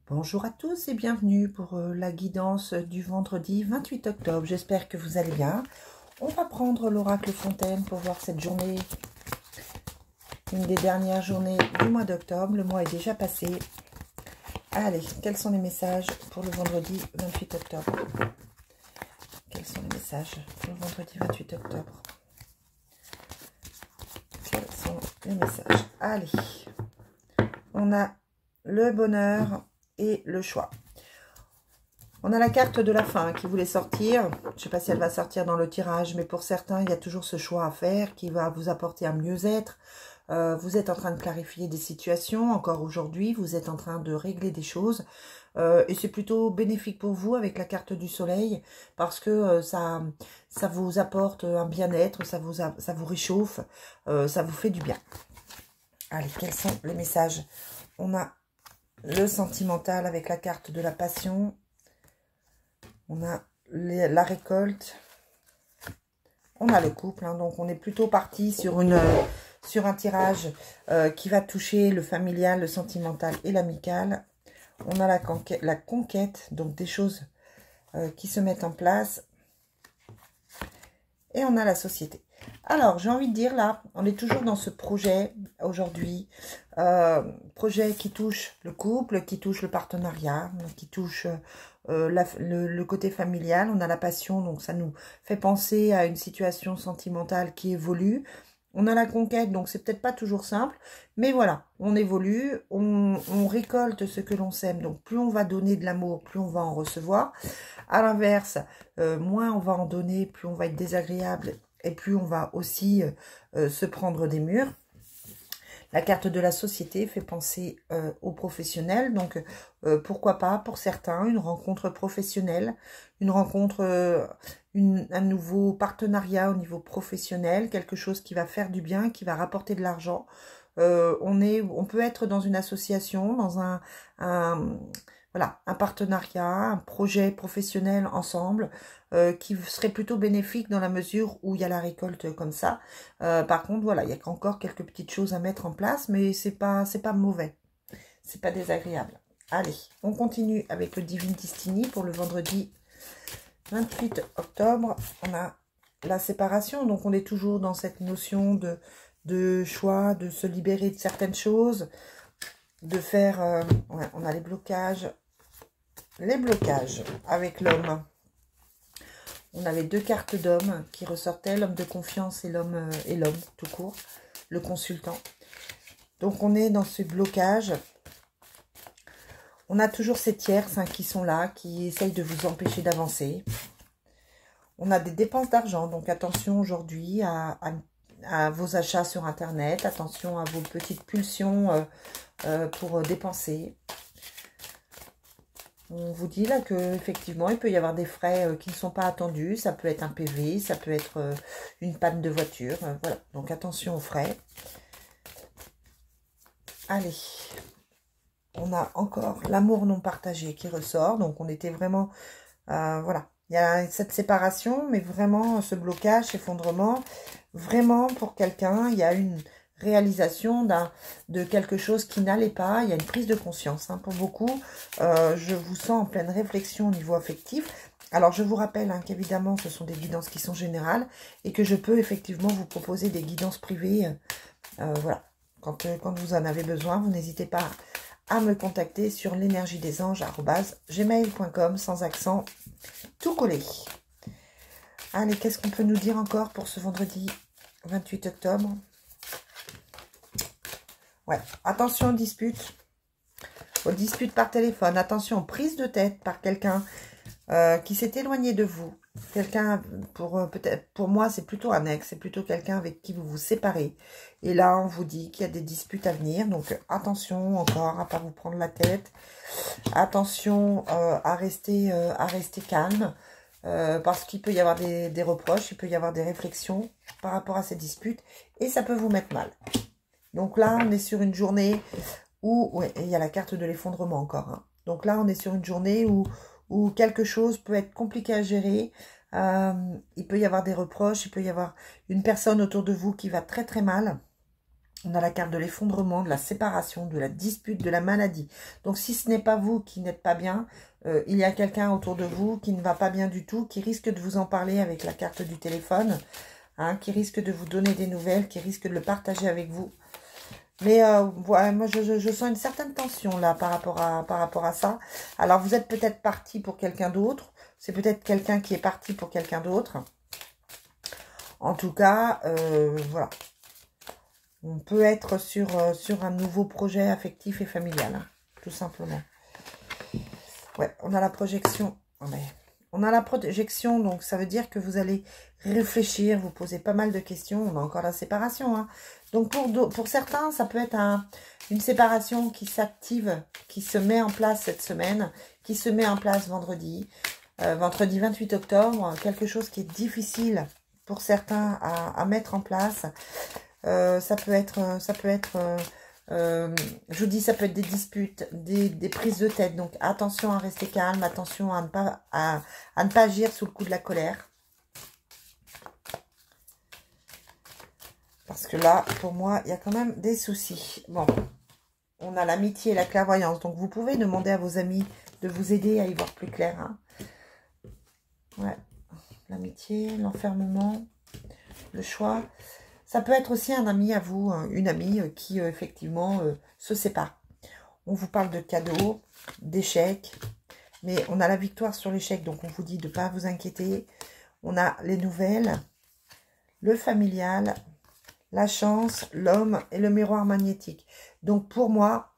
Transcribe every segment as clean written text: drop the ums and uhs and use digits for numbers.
Bonjour à tous et bienvenue pour la guidance du vendredi 28 octobre. J'espère que vous allez bien. On va prendre l'oracle Fontaine pour voir cette journée, une des dernières journées du mois d'octobre. Le mois est déjà passé. Allez, quels sont les messages pour le vendredi 28 octobre? Quels sont les messages pour le vendredi 28 octobre? Quels sont les messages? Allez, on a le bonheur et le choix. On a la carte de la fin qui voulait sortir. Je ne sais pas si elle va sortir dans le tirage, mais pour certains, il y a toujours ce choix à faire qui va vous apporter un mieux-être. Vous êtes en train de clarifier des situations. Encore aujourd'hui, vous êtes en train de régler des choses. Et c'est plutôt bénéfique pour vous avec la carte du soleil parce que ça vous apporte un bien-être, ça vous réchauffe, ça vous fait du bien. Allez, quels sont les messages? On a le sentimental avec la carte de la passion. On a la récolte. On a le couple. Hein, donc, on est plutôt parti sur un tirage qui va toucher le familial, le sentimental et l'amical. On a la conquête, donc des choses qui se mettent en place. Et on a la société. Alors, j'ai envie de dire, là, on est toujours dans ce projet, aujourd'hui, projet qui touche le couple, qui touche le partenariat, qui touche le côté familial. On a la passion, donc ça nous fait penser à une situation sentimentale qui évolue. On a la conquête, donc c'est peut-être pas toujours simple, mais voilà, on évolue, on récolte ce que l'on sème. Donc, plus on va donner de l'amour, plus on va en recevoir. À l'inverse, moins on va en donner, plus on va être désagréable et plus on va aussi se prendre des murs. La carte de la société fait penser aux professionnels. Donc, pourquoi pas, pour certains, une rencontre professionnelle, une rencontre, un nouveau partenariat au niveau professionnel, quelque chose qui va faire du bien, qui va rapporter de l'argent. On peut être dans une association, dans un partenariat, un projet professionnel ensemble qui serait plutôt bénéfique dans la mesure où il y a la récolte comme ça. Par contre, voilà, il y a encore quelques petites choses à mettre en place, mais c'est pas mauvais. C'est pas désagréable. Allez, on continue avec le Divine Destiny pour le vendredi 28 octobre. On a la séparation, donc on est toujours dans cette notion de choix, de se libérer de certaines choses, de faire... ouais, on a les blocages avec l'homme. On avait deux cartes d'hommes qui ressortaient, l'homme de confiance et l'homme tout court, le consultant. Donc on est dans ce blocage. On a toujours ces tierces qui sont là, qui essayent de vous empêcher d'avancer. On a des dépenses d'argent, donc attention aujourd'hui à vos achats sur Internet, attention à vos petites pulsions pour dépenser. On vous dit là qu'effectivement, il peut y avoir des frais qui ne sont pas attendus. Ça peut être un PV, ça peut être une panne de voiture. Voilà, donc attention aux frais. Allez, on a encore l'amour non partagé qui ressort. Donc on était vraiment, voilà, il y a cette séparation, mais vraiment ce blocage, effondrement. Vraiment pour quelqu'un, il y a une réalisation de quelque chose qui n'allait pas. Il y a une prise de conscience. Pour beaucoup, je vous sens en pleine réflexion au niveau affectif. Alors, je vous rappelle qu'évidemment, ce sont des guidances qui sont générales et que je peux effectivement vous proposer des guidances privées. Voilà, quand vous en avez besoin, vous n'hésitez pas à me contacter sur l'énergiedesanges@gmail.com sans accent, tout collé. Allez, qu'est-ce qu'on peut nous dire encore pour ce vendredi 28 octobre? Ouais, attention aux disputes par téléphone, attention aux prises de tête par quelqu'un qui s'est éloigné de vous. Quelqu'un, peut-être pour moi, c'est plutôt un ex, c'est plutôt quelqu'un avec qui vous vous séparez. Et là, on vous dit qu'il y a des disputes à venir. Donc, attention encore à ne pas vous prendre la tête. Attention à rester calme. Parce qu'il peut y avoir des reproches, il peut y avoir des réflexions par rapport à ces disputes. Et ça peut vous mettre mal. Donc là, on est sur une journée où... Ouais, il y a la carte de l'effondrement encore. Donc là, on est sur une journée où quelque chose peut être compliqué à gérer. Il peut y avoir des reproches, il peut y avoir une personne autour de vous qui va très très mal. On a la carte de l'effondrement, de la séparation, de la dispute, de la maladie. Donc, si ce n'est pas vous qui n'êtes pas bien, il y a quelqu'un autour de vous qui ne va pas bien du tout, qui risque de vous en parler avec la carte du téléphone, hein, qui risque de vous donner des nouvelles, qui risque de le partager avec vous. Mais ouais, moi, je sens une certaine tension là par rapport à ça. Alors, vous êtes peut-être parti pour quelqu'un d'autre. C'est peut-être quelqu'un qui est parti pour quelqu'un d'autre. En tout cas, voilà. On peut être sur un nouveau projet affectif et familial, hein, tout simplement. Ouais, on a la projection. On a la projection, donc ça veut dire que vous allez réfléchir, vous poser pas mal de questions. On a encore la séparation, hein. Donc pour certains, ça peut être une séparation qui s'active, qui se met en place cette semaine, qui se met en place vendredi. Vendredi 28 octobre, quelque chose qui est difficile pour certains à mettre en place. Ça peut être, je vous dis, ça peut être des disputes, des prises de tête. Donc, attention à rester calme, attention à ne pas agir sous le coup de la colère. Parce que là, pour moi, il y a quand même des soucis. Bon, on a l'amitié et la clairvoyance. Donc, vous pouvez demander à vos amis de vous aider à y voir plus clair, hein. Ouais, l'amitié, l'enfermement, le choix. Ça peut être aussi un ami à vous, une amie qui effectivement se sépare. On vous parle de cadeaux, d'échecs, mais on a la victoire sur l'échec, donc on vous dit de ne pas vous inquiéter. On a les nouvelles, le familial, la chance, l'homme et le miroir magnétique. Donc pour moi,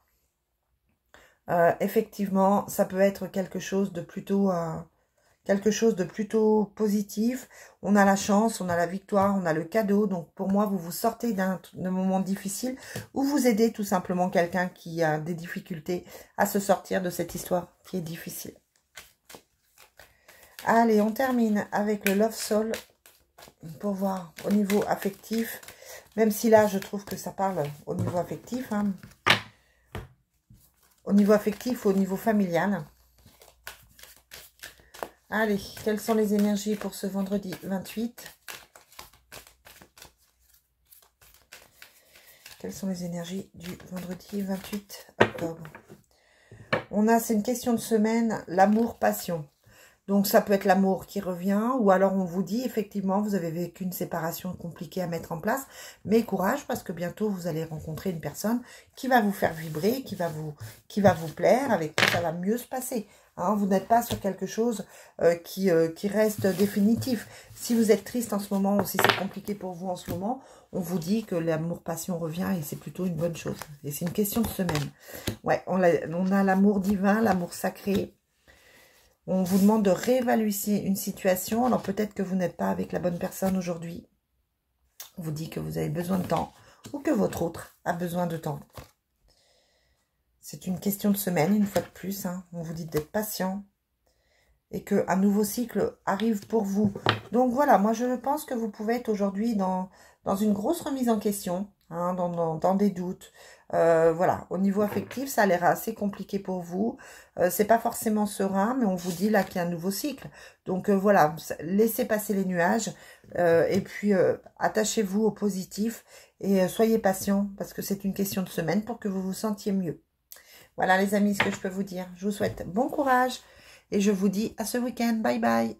effectivement, ça peut être quelque chose de plutôt positif. On a la chance, on a la victoire, on a le cadeau. Donc pour moi, vous vous sortez d'un moment difficile ou vous aidez tout simplement quelqu'un qui a des difficultés à se sortir de cette histoire qui est difficile. Allez, on termine avec le Love Soul pour voir au niveau affectif. Même si là, je trouve que ça parle au niveau affectif, hein. Au niveau affectif, au niveau familial. Allez, quelles sont les énergies pour ce vendredi 28? Quelles sont les énergies du vendredi 28 octobre? On a, c'est une question de semaine, l'amour-passion. Donc, ça peut être l'amour qui revient, ou alors on vous dit, effectivement, vous avez vécu une séparation compliquée à mettre en place, mais courage, parce que bientôt, vous allez rencontrer une personne qui va vous faire vibrer, qui va vous plaire, avec qui ça va mieux se passer. Hein, vous n'êtes pas sur quelque chose qui reste définitif. Si vous êtes triste en ce moment, ou si c'est compliqué pour vous en ce moment, on vous dit que l'amour-passion revient, et c'est plutôt une bonne chose. Et c'est une question de semaine. Ouais, on a l'amour divin, l'amour sacré. On vous demande de réévaluer une situation. Alors peut-être que vous n'êtes pas avec la bonne personne aujourd'hui. On vous dit que vous avez besoin de temps ou que votre autre a besoin de temps. C'est une question de semaine, une fois de plus, hein. On vous dit d'être patient et qu'un nouveau cycle arrive pour vous. Donc voilà, moi je pense que vous pouvez être aujourd'hui dans une grosse remise en question, hein, dans des doutes. Voilà, au niveau affectif, ça a l'air assez compliqué pour vous. C'est pas forcément serein, mais on vous dit là qu'il y a un nouveau cycle. Donc voilà, laissez passer les nuages et puis attachez-vous au positif et soyez patient parce que c'est une question de semaine pour que vous vous sentiez mieux. Voilà les amis, ce que je peux vous dire. Je vous souhaite bon courage et je vous dis à ce week-end. Bye bye.